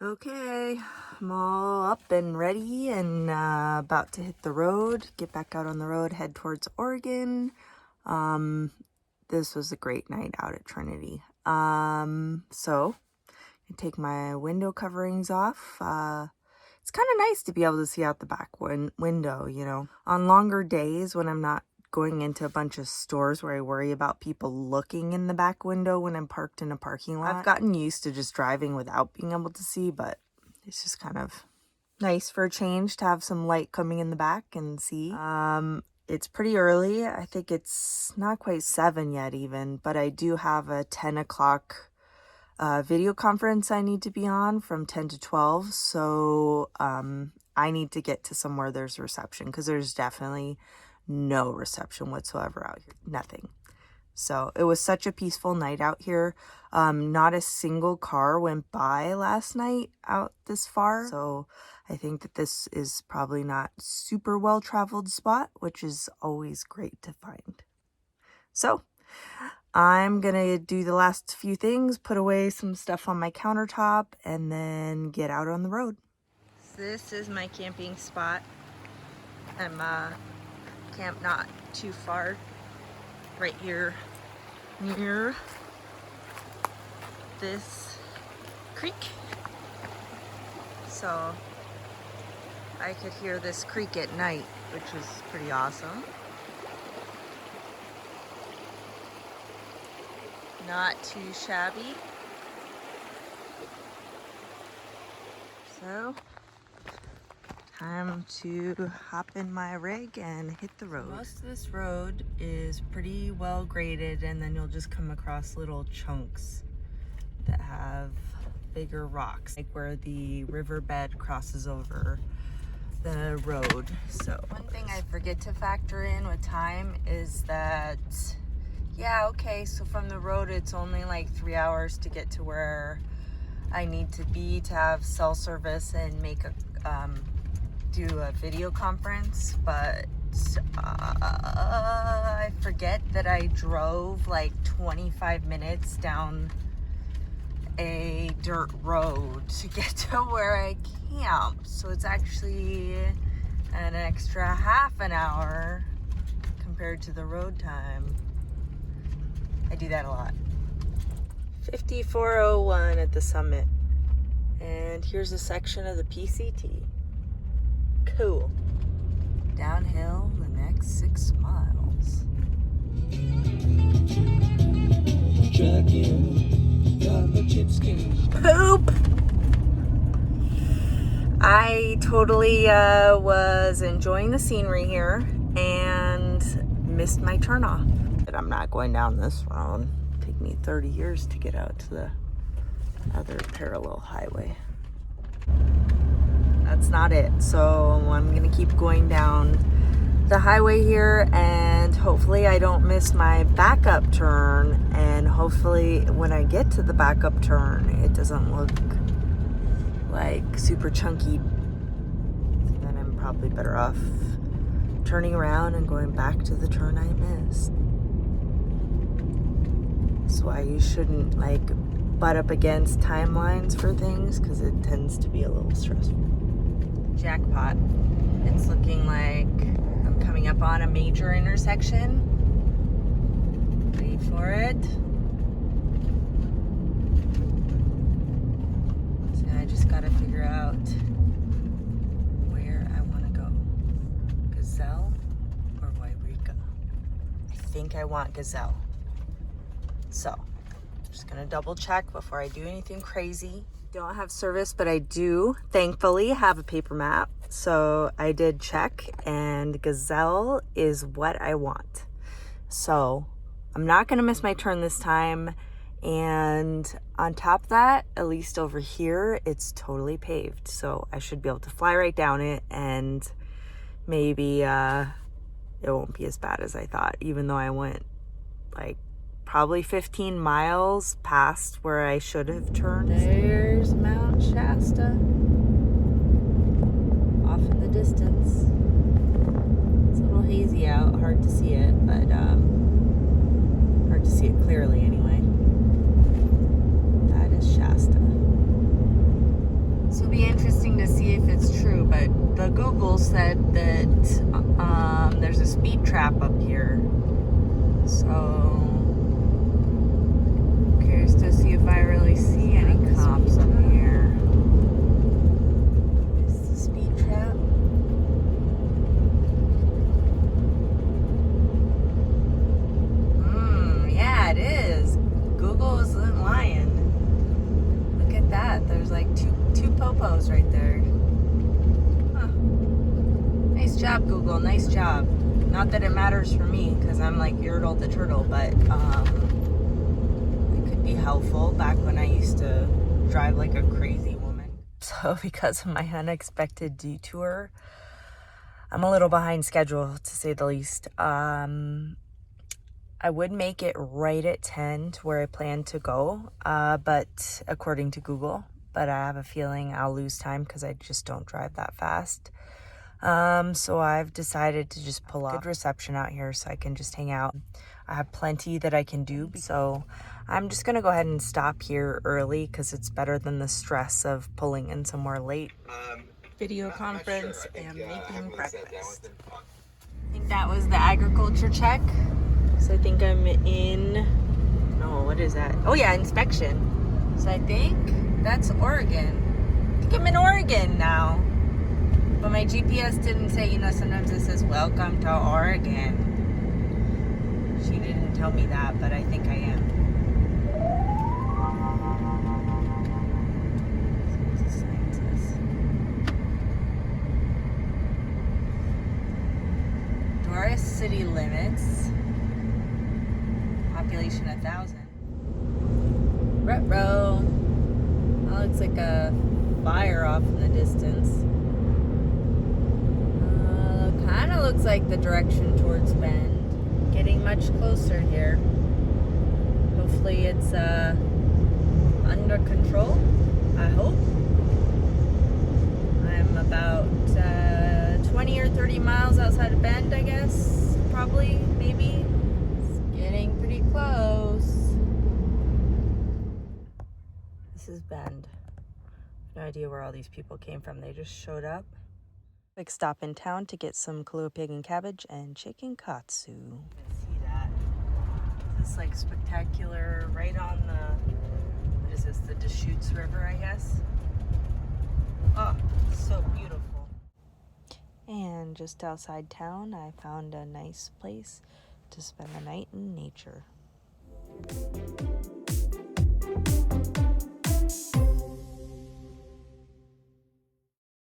Okay, I'm all up and ready and about to hit the road, get back out on the road, head towards Oregon. This was a great night out at Trinity. So I take my window coverings off. It's kind of nice to be able to see out the back window, you know. On longer days when I'm not going into a bunch of stores where I worry about people looking in the back window when I'm parked in a parking lot. I've gotten used to just driving without being able to see, but it's just kind of nice for a change to have some light coming in the back and see. It's pretty early. I think it's not quite 7 yet even, but I do have a 10 o'clock video conference I need to be on from 10 to 12. So I need to get to somewhere there's reception because there's definitely no reception whatsoever out here. Nothing. So it was such a peaceful night out here. Not a single car went by last night out this far. So I think that this is probably not super well-traveled spot, which is always great to find. So I'm gonna do the last few things, put away some stuff on my countertop, and then get out on the road. This is my camping spot. I'm camped not too far, right here near this creek. So I could hear this creek at night, which was pretty awesome. Not too shabby. So, time to hop in my rig and hit the road. Most of this road is pretty well graded, and then you'll just come across little chunks that have bigger rocks, like where the riverbed crosses over the road. So one thing I forget to factor in with time is that, yeah, okay, so from the road it's only like 3 hours to get to where I need to be to have cell service and make a do a video conference, but I forget that I drove like 25 minutes down a dirt road to get to where I camped. So it's actually an extra half an hour compared to the road time. I do that a lot. 5401 at the summit. And here's a section of the PCT. Cool. Downhill the next 6 miles. Truckin, got the chip skin. Poop! I totally was enjoying the scenery here and missed my turnoff. But I'm not going down this road. It'll take me 30 years to get out to the other parallel highway. That's not it. So I'm gonna keep going down the highway here, and hopefully I don't miss my backup turn, and hopefully when I get to the backup turn it doesn't look like super chunky. Then I'm probably better off turning around and going back to the turn I missed. That's why you shouldn't like butt up against timelines for things, because it tends to be a little stressful. Jackpot. It's looking like I'm coming up on a major intersection. Wait for it. So I just gotta figure out where I want to go. Gazelle or Wairika? I think I want Gazelle. So just gonna double check before I do anything crazy. Don't have service, but I do thankfully have a paper map. So I did check, and Gazelle is what I want. So I'm not gonna miss my turn this time. And on top of that, at least over here, it's totally paved. So I should be able to fly right down it, and maybe it won't be as bad as I thought, even though I went like probably 15 miles past where I should have turned. There's Mount Shasta off in the distance. It's a little hazy out, hard to see it, but hard to see it clearly anyway. That is Shasta. Google said that there's a speed trap up here. So, curious to see if I really see any cops up here. Is the speed trap? Yeah, it is. Google isn't lying. Look at that. There's like two popos right there. Huh. Nice job, Google. Nice job. Not that it matters for me, because I'm like Yertle the turtle, but it could be helpful back when I used to drive like a crazy woman. So because of my unexpected detour, I'm a little behind schedule, to say the least. I would make it right at 10 to where I plan to go, but according to Google, but I have a feeling I'll lose time because I just don't drive that fast. So I've decided to just pull off. Good reception out here, so I can just hang out. I have plenty that I can do, so I'm just gonna go ahead and stop here early because it's better than the stress of pulling in somewhere late. Video conference and making breakfast. I think that was the agriculture check. So I think I'm in, no, what is that? Oh yeah, inspection. So I think that's Oregon. I think I'm in Oregon now. But my GPS didn't say, you know, sometimes it says, welcome to Oregon. She didn't tell me that, but I think I am. What's the sign says? Doris city limits. Population 1,000. Ruh-roh. That looks like a fire off in the distance. Kind of looks like the direction towards Bend. Getting much closer here. Hopefully it's under control. I hope. I'm about 20 or 30 miles outside of Bend, I guess. Probably, maybe. Getting pretty close. This is Bend. No idea where all these people came from. They just showed up. Quick stop in town to get some Kahlua pig and cabbage and chicken katsu. See that? This is like spectacular, right on the, what is this, the Deschutes River, I guess. Oh, so beautiful. And just outside town, I found a nice place to spend the night in nature.